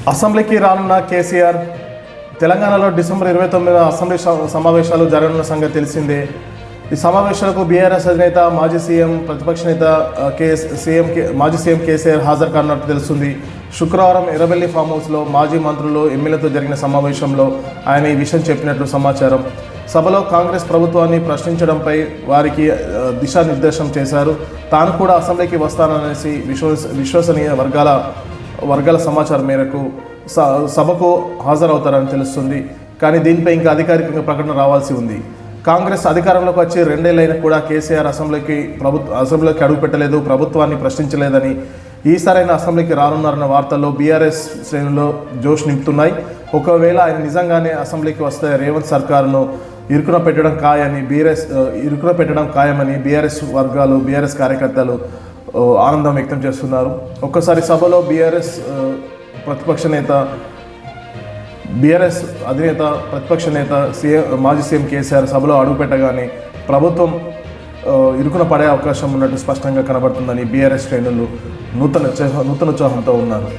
అసెంబ్లీకి రానున్న కేసీఆర్. తెలంగాణలో డిసెంబర్ 29న అసెంబ్లీ సమావేశాలు జరగనున్న సంగతి తెలిసిందే. ఈ సమావేశాలకు బీఆర్ఎస్ అధినేత మాజీ సీఎం ప్రతిపక్ష నేత మాజీ సీఎం కేసీఆర్ హాజరు కానున్నట్టు తెలుస్తుంది. శుక్రవారం ఎర్రబెల్లి ఫామ్ హౌస్లో మాజీ మంత్రులు ఎమ్మెల్యేతో జరిగిన సమావేశంలో ఆయన ఈ విషయం చెప్పినట్లు సమాచారం. సభలో కాంగ్రెస్ ప్రభుత్వాన్ని ప్రశ్నించడంపై వారికి దిశానిర్దేశం చేశారు. తాను కూడా అసెంబ్లీకి వస్తాననేసి విశ్వసనీయ వర్గాల సమాచారం మేరకు సభకు హాజరవుతారని తెలుస్తుంది. కానీ దీనిపై ఇంకా అధికారికంగా ప్రకటన రావాల్సి ఉంది. కాంగ్రెస్ అధికారంలోకి వచ్చి 2 ఏళ్ళైనా కూడా కేసీఆర్ అసెంబ్లీకి అడుగుపెట్టలేదు, ప్రభుత్వాన్ని ప్రశ్నించలేదని, ఈసారైన అసెంబ్లీకి రానున్నారన్న వార్తల్లో బీఆర్ఎస్ శ్రేణుల్లో జోష్ నింపుతున్నాయి. ఒకవేళ ఆయన నిజంగానే అసెంబ్లీకి వస్తే రేవంత్ సర్కారును ఇరుకున పెట్టడం ఖాయమని బీఆర్ఎస్ వర్గాలు, బీఆర్ఎస్ కార్యకర్తలు ఆనందం వ్యక్తం చేస్తున్నారు. ఒక్కసారి సభలో బీఆర్ఎస్ అధినేత ప్రతిపక్ష నేత మాజీ సీఎం కేసీఆర్ సభలో అడుగుపెట్టగానే ప్రభుత్వం ఇరుకున పడే అవకాశం ఉన్నట్టు స్పష్టంగా కనబడుతుందని బీఆర్ఎస్ శ్రేణులు నూతన ఉత్సాహంతో ఉన్నారు.